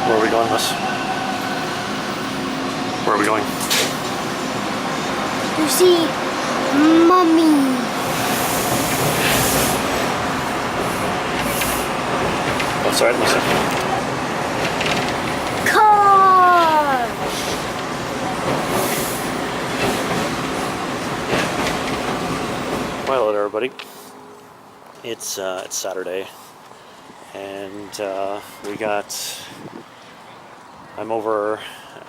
Where are we going, miss? Where are we going? To see Mommy. That's right, Missy. Cars. Well, hello everybody. It's Saturday, and I'm over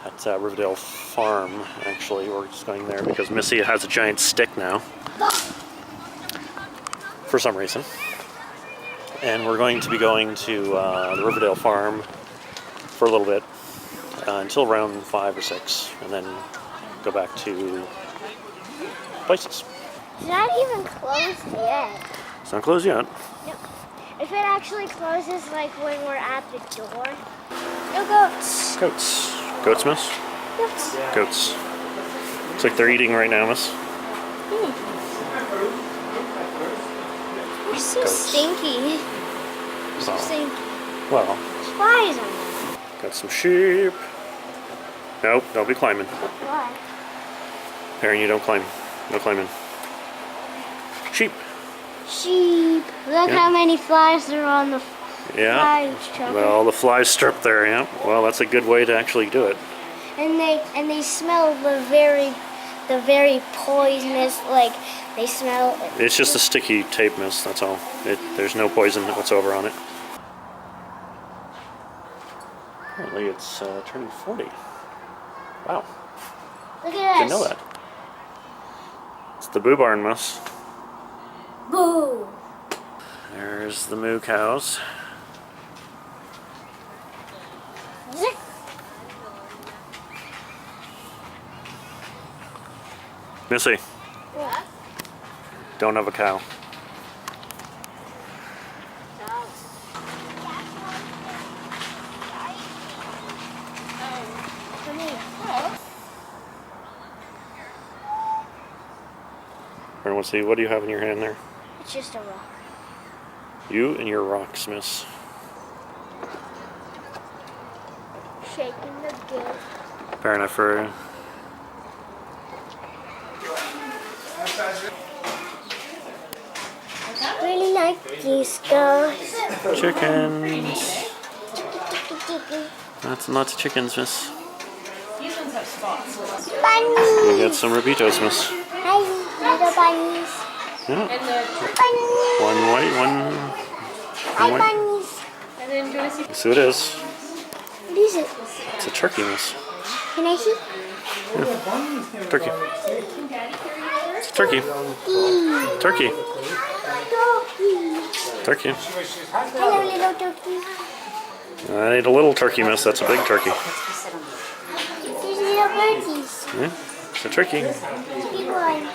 at Riverdale Farm. Actually, we're just going there because Missy has a giant stick now, for some reason. And we're going to be going to the Riverdale Farm for a little bit until around 5 or 6, and then go back to places. It's not even closed yet. It's not closed yet. Yep. If it actually closes, like when we're at the door. No goats. Goats. Goats, miss? Goats. Goats. Looks like they're eating right now, miss. They're so Goats. stinky. So stinky. Well. Flies on them. Got some sheep. Nope, don't be climbing. Why? Aaron, you don't climb. No climbing. Sheep. Sheep. Look how many flies are on the flies truck. Well, the flies strip there, yeah. Well, that's a good way to actually do it. And they smell the very poisonous, like they smell. It's just a sticky tape, miss, that's all. There's no poison whatsoever on it. Apparently it's turning 40. Wow. Look at Didn't know that. It's the Boo Barn, miss. Boo! There's the moo cows. Missy. What? Don't have a cow. Come here. Everyone wants to see, what do you have in your hand there? It's just a rock. You and your rocks, miss. Shaking the gill. Fair enough for you. Really like these guys. Chickens. Lots and lots of chickens, miss. These ones have spots. Bunnies. We got some rabitos, miss. Hi, little bunnies. Yeah. And the Bunnies. One white, one Hi, white. bunnies. and then go to see. Let's see what it is. What is it? It's a turkey, miss. Can I see? Turkey. It's a turkey. Turkey. Turkey. Hello, little turkey. I need a little turkey, miss. That's a big turkey. There's little birdies. Yeah. It's a turkey. Big one.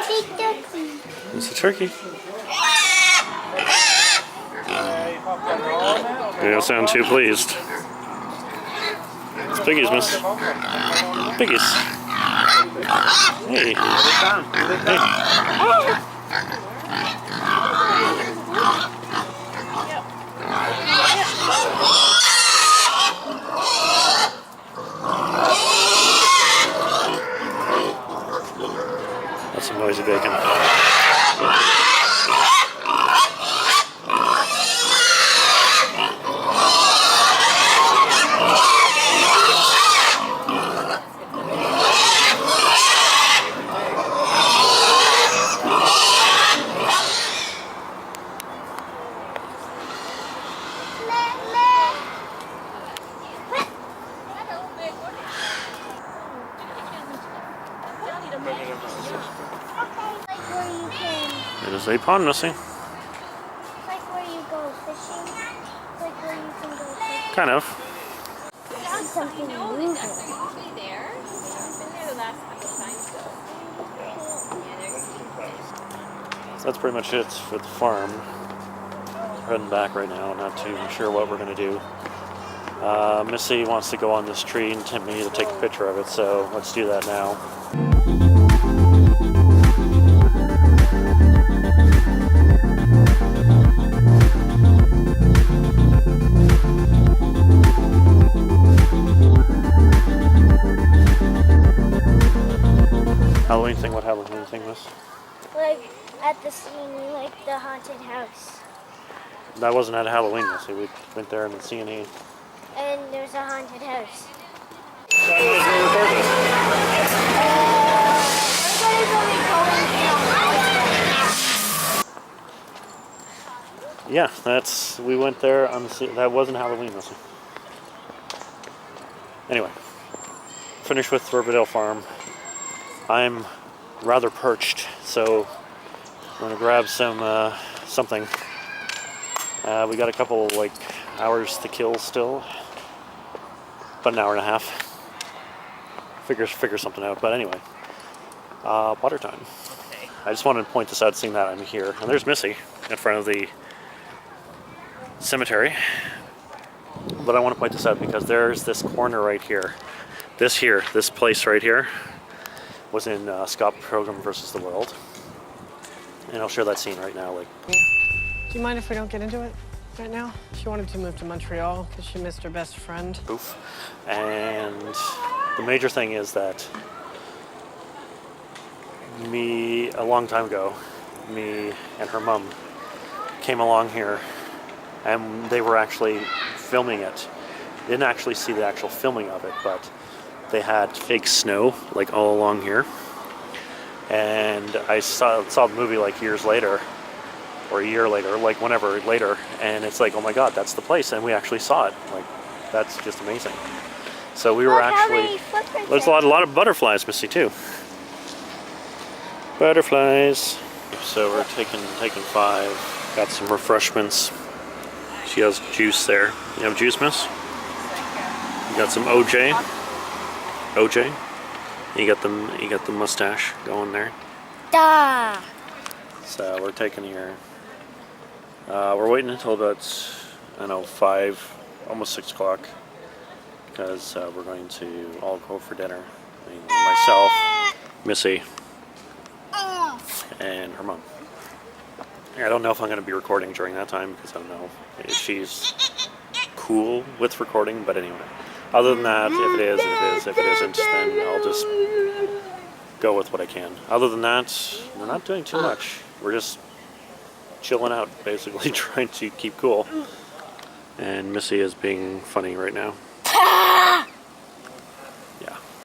Big turkey. It's a turkey. You don't sound too pleased. It's piggies, miss. Piggies. Hey. Hey. That's some noisy bacon. It is a pond, Missy. Like where you go fishing. Like where you can go fishing. Kind of. I see something moving. Usually there. I've been there the last couple of times though. Yeah, there's. So that's pretty much it for the farm. We're heading back right now. Not too sure what we're going to do. Missy wants to go on this tree and tempt me to take a picture of it, so let's do that now. seeing like the haunted house. That wasn't at Halloween, Missy. We went there in the C&E. And there's a haunted house. Yeah, we went there on that wasn't Halloween, Missy. Anyway, finished with Riverdale Farm. I'm rather perched, so I'm gonna grab some something. We got a couple like hours to kill still, about an hour and a half. Figure something out. But anyway, water time. Okay. I just wanted to point this out, seeing that I'm here, and there's Missy in front of the cemetery. But I want to point this out because there's this corner right here. This place right here was in Scott Pilgrim versus the World. And I'll share that scene right now. Like, Yeah. Do you mind if we don't get into it right now? She wanted to move to Montreal because she missed her best friend. poof. And the major thing is that a long time ago, me and her mom came along here and they were actually filming it. Didn't actually see the actual filming of it, but they had fake snow like all along here. And I saw the movie like years later, or a year later, like whenever later, and it's like, oh my god, that's the place, and we actually saw it. Like, that's just amazing. So we were actually, there's a lot of butterflies, Missy, too. Butterflies. So we're taking 5. Got some refreshments. She has juice there. You have juice, Miss? You got some OJ. OJ. You got the mustache going there. Da. So we're taking here. We're waiting until about 5, almost 6 o'clock, because we're going to all go for dinner. I mean, myself, Missy, and her mom. I don't know if I'm going to be recording during that time because I don't know if she's cool with recording. But anyway, other than that, if it is, it is. If it isn't, then I'll just go with what I can. Other than that, we're not doing too much. We're just chilling out, basically trying to keep cool. And Missy is being funny right now.